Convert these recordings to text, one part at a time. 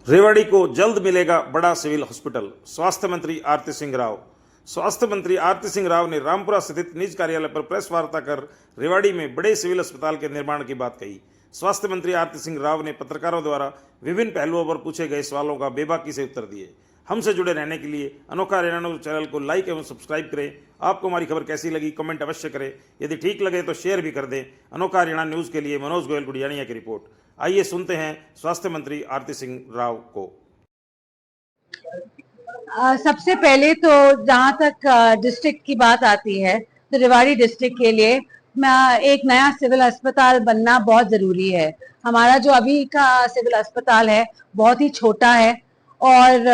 रेवाड़ी को जल्द मिलेगा बड़ा सिविल हॉस्पिटल। स्वास्थ्य मंत्री आरती सिंह राव। स्वास्थ्य मंत्री आरती सिंह राव ने रामपुरा स्थित निज कार्यालय पर प्रेस वार्ता कर रेवाड़ी में बड़े सिविल अस्पताल के निर्माण की बात कही। स्वास्थ्य मंत्री आरती सिंह राव ने पत्रकारों द्वारा विभिन्न पहलुओं पर पूछे गए सवालों का बेबाकी से उत्तर दिए। हमसे जुड़े रहने के लिए अनोखा हरियाणा न्यूज चैनल को लाइक एवं सब्सक्राइब करें। आपको हमारी खबर कैसी लगी कमेंट अवश्य करें। यदि ठीक लगे तो शेयर भी कर दें। अनोखा हरियाणा न्यूज के लिए मनोज गोयल गुड़ियानिया की रिपोर्ट। आइए सुनते हैं स्वास्थ्य मंत्री आरती सिंह राव को। सबसे पहले तो जहाँ तक डिस्ट्रिक्ट की बात आती है तो रेवाड़ी डिस्ट्रिक्ट के लिए एक नया सिविल अस्पताल बनना बहुत ज़रूरी है। हमारा जो अभी का सिविल अस्पताल है बहुत ही छोटा है और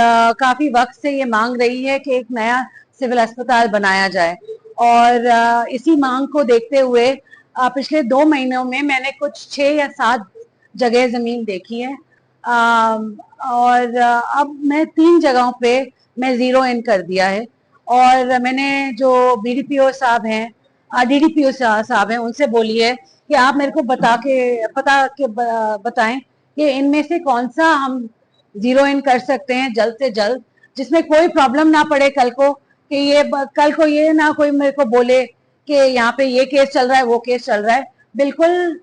काफ़ी वक्त से ये मांग रही है कि एक नया सिविल अस्पताल बनाया जाए और इसी मांग को देखते हुए पिछले 2 महीनों में मैंने कुछ 6 या 7 जगह ज़मीन देखी है और अब मैं 3 जगहों पे मैं जीरो इन कर दिया है और मैंने जो बीडीपीओ साहब हैं डीडीपीओ साहब हैं उनसे बोली है कि आप मेरे को बताएं कि इनमें से कौन सा हम जीरो इन कर सकते हैं जल्द से जल्द, जिसमें कोई प्रॉब्लम ना पड़े कल को ये ना कोई मेरे को बोले कि यहाँ पे ये केस चल रहा है वो केस चल रहा है। बिल्कुल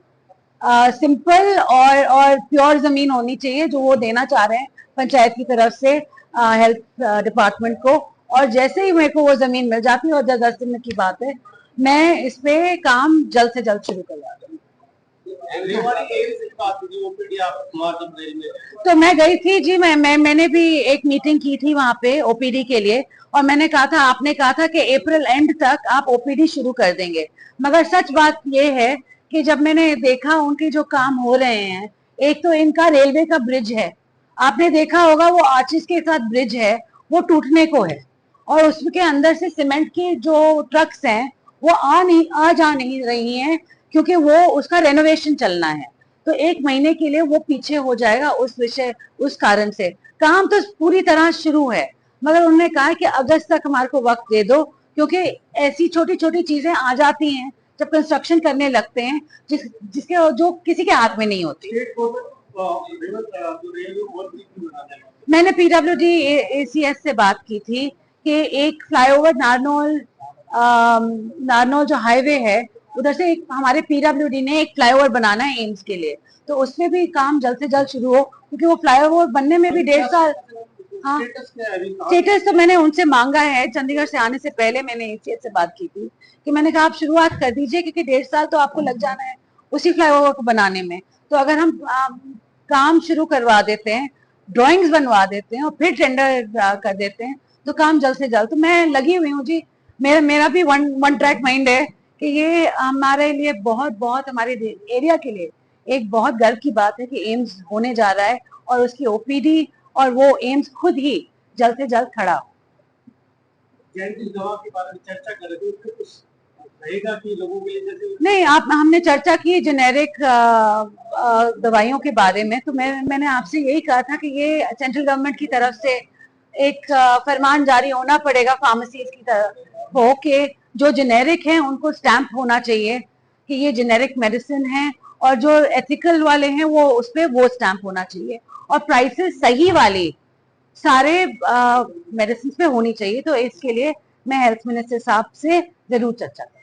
सिंपल और प्योर जमीन होनी चाहिए जो वो देना चाह रहे हैं पंचायत की तरफ से हेल्थ डिपार्टमेंट को, और जैसे ही मेरे को वो जमीन मिल जाती है और 10 दिन की बात है मैं इस पे काम जल्द से जल्द शुरू करवा दूंगी। तो मैं गई थी जी, मैंने भी एक मीटिंग की थी वहां पे ओपीडी के लिए और मैंने कहा था, आपने कहा था कि अप्रैल एंड तक आप ओपीडी शुरू कर देंगे, मगर सच बात ये है कि जब मैंने देखा उनके जो काम हो रहे हैं, एक तो इनका रेलवे का ब्रिज है, आपने देखा होगा वो आर्चिस के साथ ब्रिज है वो टूटने को है और उसके अंदर से सीमेंट की जो ट्रक्स हैं वो आ जा नहीं रही हैं क्योंकि वो उसका रेनोवेशन चलना है। तो 1 महीने के लिए वो पीछे हो जाएगा उस कारण से। काम तो पूरी तरह शुरू है मगर उन्होंने कहा कि अगस्त तक हमारे को वक्त दे दो, क्योंकि ऐसी छोटी छोटी चीजें आ जाती हैं जब कंस्ट्रक्शन करने लगते हैं जिसके जो किसी के हाथ में नहीं होती। मैंने पीडब्ल्यूडी एसीएस से बात की थी कि एक फ्लाईओवर नारनौल जो हाईवे है उधर से एक हमारे पीडब्ल्यूडी ने एक फ्लाईओवर बनाना है एम्स के लिए, तो उसमें भी काम जल्द से जल्द शुरू हो क्योंकि वो फ्लाईओवर बनने में भी 1.5 साल। हाँ, स्टेटस तो मैंने उनसे मांगा है, चंडीगढ़ से आने से पहले मैंने एसीएस से बात की थी कि मैंने कहा आप शुरुआत कर दीजिए क्योंकि 1.5 साल तो आपको लग जाना है उसी फ्लाईओवर को बनाने में। तो अगर हम काम शुरू करवा देते हैं, ड्राइंग्स बनवा देते हैं और फिर टेंडर कर देते हैं तो काम जल्द से जल्द। तो मैं लगी हुई हूँ जी, मेरा भी वन ट्रैक माइंड है कि ये हमारे लिए बहुत हमारे एरिया के लिए एक बहुत गर्व की बात है कि एम्स होने जा रहा है और उसकी ओपीडी और वो एम्स खुद ही जल्द से जल्द खड़ा हो। चर्चा कर रहे थे रहेगा कि लोगों के लिए जैसे नहीं, हमने चर्चा की जेनेरिक दवाइयों के बारे में, तो मैंने आपसे यही कहा था कि ये सेंट्रल गवर्नमेंट की तरफ से एक फरमान जारी होना पड़ेगा फार्मेसीज की तरफ हो के जो जेनेरिक हैं उनको स्टैंप होना चाहिए कि ये जेनेरिक मेडिसिन है, और जो एथिकल वाले हैं वो उस पर वो स्टैंप होना चाहिए और प्राइसेस सही वाली सारे मेडिसिन पे होनी चाहिए। तो इसके लिए मैं हेल्थ मिनिस्टर साहब से जरूर चर्चा करूँ।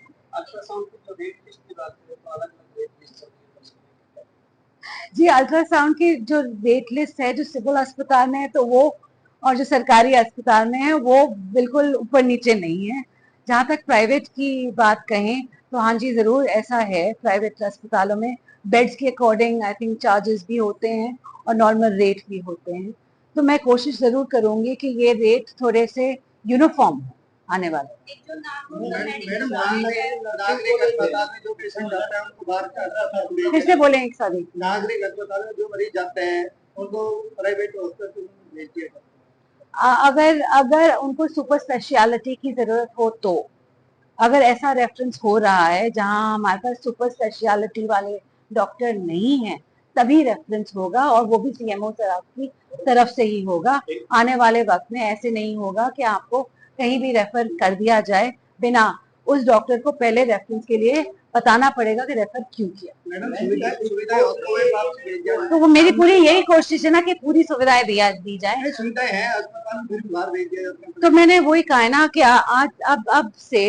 जी, अल्ट्रासाउंड की जो वेट लिस्ट है जो सिविल अस्पताल में है तो वो और जो सरकारी अस्पताल में है वो बिल्कुल ऊपर नीचे नहीं है। जहाँ तक प्राइवेट की बात कहें तो हाँ जी जरूर ऐसा है, प्राइवेट अस्पतालों में बेड्स के अकॉर्डिंग आई थिंक चार्जेस भी होते हैं और नॉर्मल रेट भी होते हैं। तो मैं कोशिश जरूर करूंगी कि ये रेट थोड़े से यूनिफॉर्म हो आने वाले। फिर से बोले एक साथ ही, नागरिक अस्पताल में जो मरीज जाते हैं उनको प्राइवेट हॉस्पिटल भेजिए। अगर उनको सुपर स्पेशलिटी की जरूरत हो तो, अगर ऐसा रेफरेंस हो रहा है जहां हमारे पास सुपर स्पेशलिटी वाले डॉक्टर नहीं है तभी रेफरेंस होगा और वो भी सीएमओ की तरफ से ही होगा। आने वाले वक्त में ऐसे नहीं होगा कि आपको कहीं भी रेफर कर दिया जाए बिना उस डॉक्टर को पहले रेफरेंस के लिए बताना पड़ेगा कि रेफर क्यों किया। मैडम सुविधाएं होते हुए आप भेज दिया तो वो मेरी पूरी यही कोशिश है ना कि पूरी सुविधाएं दी जाए। सुविधाएं हैं अस्पताल फिर बाहर भेज दिया जाता है। तो मैंने वही कहा है ना कि आज अब से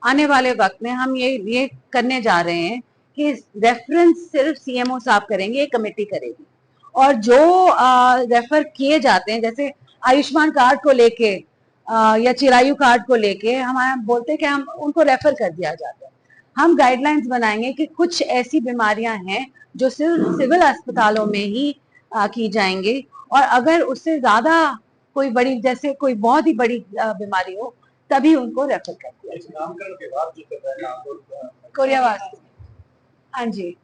आने वाले वक्त में हम ये करने जा रहे हैं कि रेफरेंस सिर्फ सीएमओ साहब करेंगे, एक कमेटी करेगी, और जो रेफर किए जाते हैं, जैसे आयुष्मान कार्ड को लेके या चिरायु कार्ड को लेके हमारे बोलते हैं कि हम उनको रेफर कर दिया जाता है। हम गाइडलाइंस बनाएंगे कि कुछ ऐसी बीमारियां हैं जो सिर्फ सिविल अस्पतालों में ही की जाएंगी, और अगर उससे ज्यादा कोई बड़ी, जैसे कोई बहुत ही बड़ी बीमारी हो, तभी उनको रेफर कर दिया जाए। नामकरण के बाद जो कर रहे हैं कोरियावास, हाँ जी,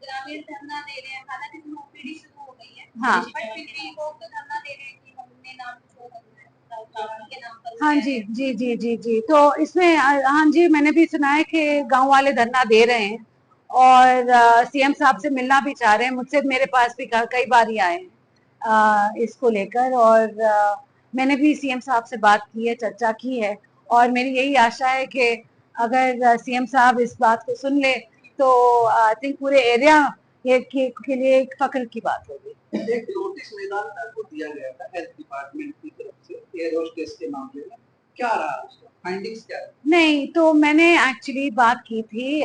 ग्रामीण धरना दे रहे हैं, हालांकि ओपीडी शुरू हो गई है, हाँ। बट फिर भी लोग तो धरना दे रहे हैं कि हमने नाम छोड़ दिया है के नाम पर। हाँ जी जी जी जी जी, तो इसमें हाँ जी, मैंने भी सुना है कि गांव वाले धरना दे रहे हैं और सीएम साहब से मिलना भी चाह रहे हैं। मुझसे मेरे पास भी कई बार ही आए हैं इसको लेकर, और मैंने भी सीएम साहब से बात की है, चर्चा की है, और मेरी यही आशा है कि अगर सीएम साहब इस बात को सुन ले तो आई थिंक पूरे एरिया के लिए एक फख्र की बात होगी। एक नोटिस मैदान को दिया गया था हेल्थ डिपार्टमेंट की तरफ से एयर होस्टेस के मामले में, क्या रहा उसका फाइंडिंग्स क्या है? नहीं, तो मैंने एक्चुअली बात की थी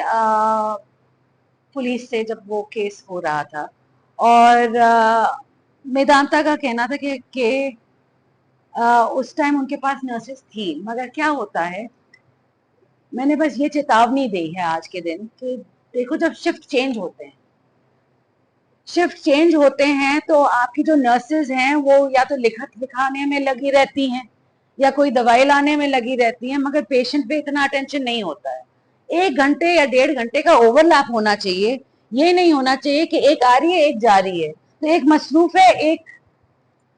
पुलिस से जब वो केस हो रहा था, और मेदांता का कहना था कि उस टाइम उनके पास नर्सेस थी, मगर क्या होता है, मैंने बस ये चेतावनी दी है आज के दिन कि देखो, जब शिफ्ट चेंज होते हैं तो आपकी जो नर्सेज हैं वो या तो लिखाने में लगी रहती हैं या कोई दवाई लाने में लगी रहती हैं, मगर पेशेंट पे इतना अटेंशन नहीं होता है। 1 घंटे या 1.5 घंटे का ओवरलैप होना चाहिए, ये नहीं होना चाहिए कि एक आ रही है एक जा रही है, तो एक मसरूफ है एक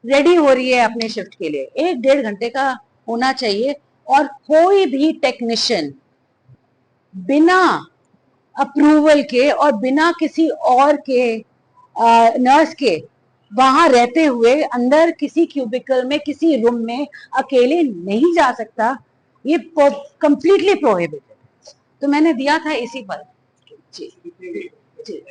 रेडी हो रही है अपने शिफ्ट के लिए। 1-1.5 घंटे का होना चाहिए, और कोई भी टेक्नीशियन बिना अप्रूवल के और बिना किसी और के नर्स के वहां रहते हुए अंदर किसी क्यूबिकल में किसी रूम में अकेले नहीं जा सकता। ये कंप्लीटली प्रोहिबिटेड। तो मैंने दिया था इसी पर। जी जी।